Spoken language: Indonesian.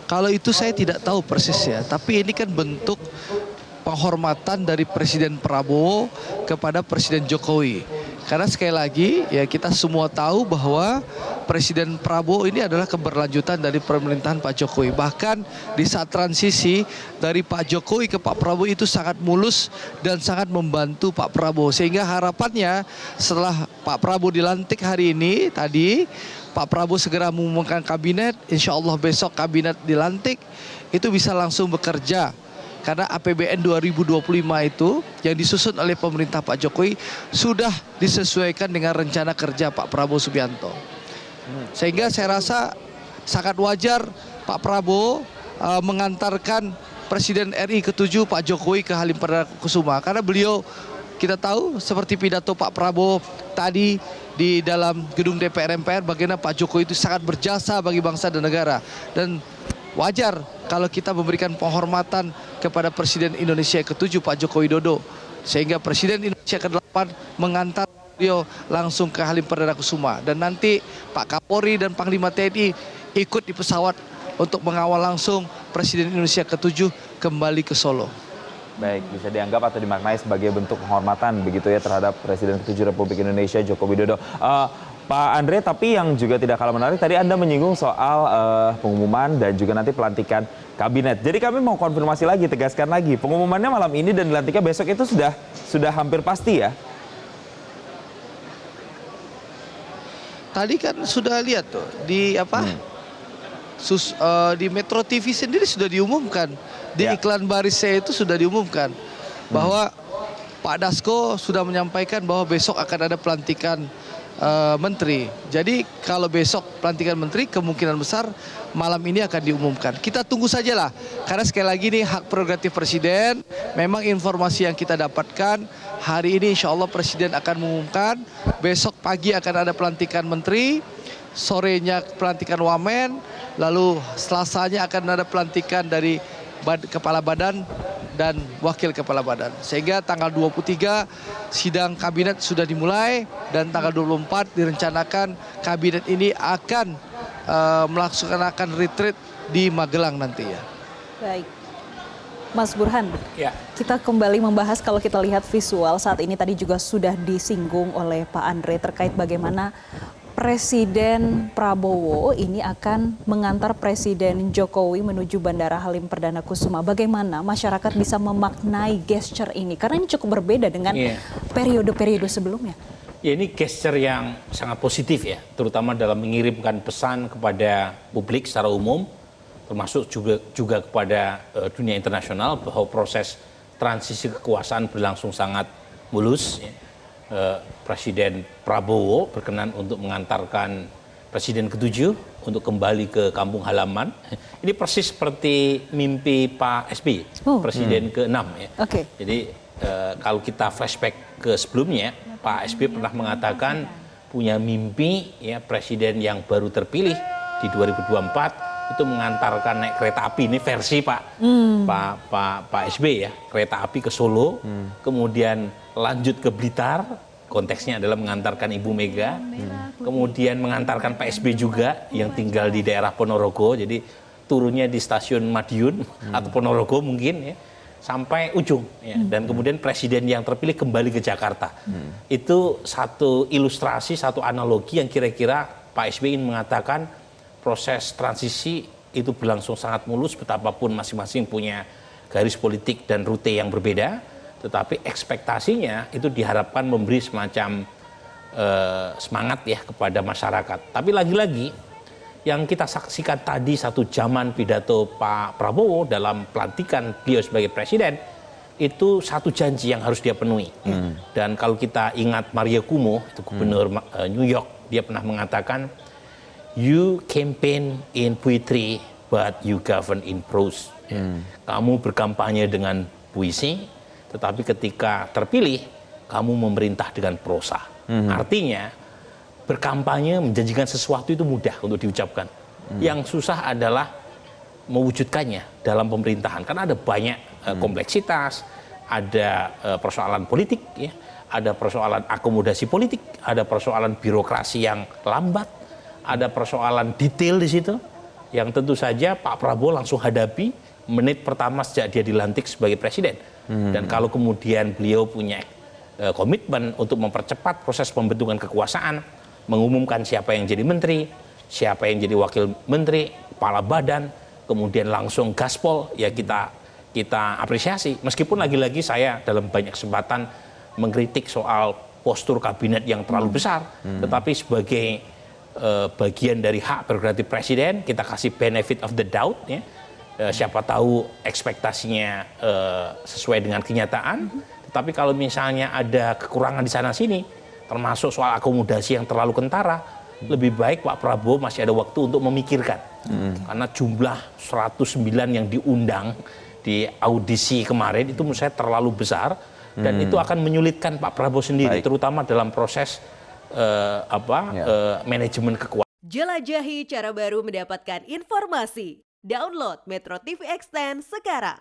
Kalau itu saya tidak tahu persis ya, tapi ini kan bentuk penghormatan dari Presiden Prabowo kepada Presiden Jokowi. Karena sekali lagi ya kita semua tahu bahwa Presiden Prabowo ini adalah keberlanjutan dari pemerintahan Pak Jokowi. Bahkan di saat transisi dari Pak Jokowi ke Pak Prabowo itu sangat mulus dan sangat membantu Pak Prabowo. Sehingga harapannya setelah Pak Prabowo dilantik hari ini tadi, Pak Prabowo segera mengumumkan kabinet, insya Allah besok kabinet dilantik, itu bisa langsung bekerja. Karena APBN 2025 itu yang disusun oleh pemerintah Pak Jokowi sudah disesuaikan dengan rencana kerja Pak Prabowo Subianto. Sehingga saya rasa sangat wajar Pak Prabowo mengantarkan Presiden RI ke-7 Pak Jokowi ke Halim Perdana Kusuma. Karena beliau kita tahu seperti pidato Pak Prabowo tadi di dalam gedung DPR MPR bagaimana Pak Jokowi itu sangat berjasa bagi bangsa dan negara. Dan wajar kalau kita memberikan penghormatan kepada Presiden Indonesia ke-7 Pak Joko Widodo. Sehingga Presiden Indonesia ke-8 mengantar beliau langsung ke Halim Perdana Kusuma. Dan nanti Pak Kapolri dan Panglima TNI ikut di pesawat untuk mengawal langsung Presiden Indonesia ke-7 kembali ke Solo. Baik, bisa dianggap atau dimaknai sebagai bentuk penghormatan begitu ya terhadap Presiden ke-7 Republik Indonesia Joko Widodo. Pak Andre, tapi yang juga tidak kalah menarik, tadi Anda menyinggung soal pengumuman dan juga nanti pelantikan kabinet. Jadi kami mau konfirmasi lagi, tegaskan lagi, pengumumannya malam ini dan dilantiknya besok itu sudah hampir pasti ya? Tadi kan sudah lihat tuh di di Metro TV sendiri sudah diumumkan. Di iklan baris saya itu sudah diumumkan bahwa Pak Dasko sudah menyampaikan bahwa besok akan ada pelantikan menteri. Jadi kalau besok pelantikan menteri kemungkinan besar malam ini akan diumumkan. Kita tunggu sajalah. Karena sekali lagi ini hak prerogatif Presiden. Memang informasi yang kita dapatkan hari ini insya Allah Presiden akan mengumumkan. Besok pagi akan ada pelantikan menteri. Sorenya pelantikan wamen. Lalu selasanya akan ada pelantikan dari kepala badan dan wakil kepala badan. Sehingga tanggal 23 sidang kabinet sudah dimulai dan tanggal 24 direncanakan kabinet ini akan melaksanakan retreat di Magelang nanti ya. Baik. Mas Burhan, ya. Kita kembali membahas kalau kita lihat visual saat ini tadi juga sudah disinggung oleh Pak Andre terkait bagaimana Presiden Prabowo ini akan mengantar Presiden Jokowi menuju Bandara Halim Perdana Kusuma. Bagaimana masyarakat bisa memaknai gesture ini? Karena ini cukup berbeda dengan periode-periode sebelumnya. Ya, ini gesture yang sangat positif ya, terutama dalam mengirimkan pesan kepada publik secara umum, termasuk juga kepada dunia internasional bahwa proses transisi kekuasaan berlangsung sangat mulus. Ya. Presiden Prabowo berkenan untuk mengantarkan Presiden ke-7 untuk kembali ke kampung halaman. Ini persis seperti mimpi Pak SBY, Presiden ke-6 ya. Jadi kalau kita flashback ke sebelumnya, Pak SBY pernah mengatakan punya mimpi ya Presiden yang baru terpilih di 2024 itu mengantarkan naik kereta api. Ini versi Pak SBY ya, kereta api ke Solo, kemudian lanjut ke Blitar, konteksnya adalah mengantarkan Ibu Mega, kemudian mengantarkan Pak SBY juga yang tinggal di daerah Ponorogo, jadi turunnya di stasiun Madiun atau Ponorogo mungkin ya, sampai ujung ya. Dan kemudian presiden yang terpilih kembali ke Jakarta. Itu satu ilustrasi, satu analogi yang kira-kira Pak SBY ingin mengatakan proses transisi itu berlangsung sangat mulus, betapapun masing-masing punya garis politik dan rute yang berbeda. Tetapi ekspektasinya itu diharapkan memberi semacam semangat ya kepada masyarakat. Tapi lagi-lagi yang kita saksikan tadi satu jaman pidato Pak Prabowo dalam pelantikan beliau sebagai presiden, itu satu janji yang harus dia penuhi. Dan kalau kita ingat Mario Cuomo, itu gubernur New York, dia pernah mengatakan, "You campaign in poetry, but you govern in prose." Kamu berkampanye dengan puisi, tetapi ketika terpilih, kamu memerintah dengan prosa. Artinya, berkampanye menjanjikan sesuatu itu mudah untuk diucapkan. Yang susah adalah mewujudkannya dalam pemerintahan. Karena ada banyak kompleksitas, ada persoalan politik, ya, ada persoalan akomodasi politik, ada persoalan birokrasi yang lambat, ada persoalan detail di situ. yang tentu saja Pak Prabowo langsung hadapi menit pertama sejak dia dilantik sebagai presiden. Dan kalau kemudian beliau punya komitmen untuk mempercepat proses pembentukan kekuasaan, mengumumkan siapa yang jadi menteri, siapa yang jadi wakil menteri, kepala badan, kemudian langsung gaspol, ya kita apresiasi. Meskipun lagi-lagi saya dalam banyak kesempatan mengkritik soal postur kabinet yang terlalu besar, tetapi sebagai bagian dari hak prerogatif presiden, kita kasih benefit of the doubt, ya. Siapa tahu ekspektasinya sesuai dengan kenyataan. Tetapi kalau misalnya ada kekurangan di sana sini, termasuk soal akomodasi yang terlalu kentara, lebih baik Pak Prabowo masih ada waktu untuk memikirkan. Karena jumlah 109 yang diundang di audisi kemarin itu menurut saya terlalu besar, dan itu akan menyulitkan Pak Prabowo sendiri, terutama dalam proses manajemen kekuasaan. Jelajahi cara baru mendapatkan informasi. Download Metro TV Extend sekarang.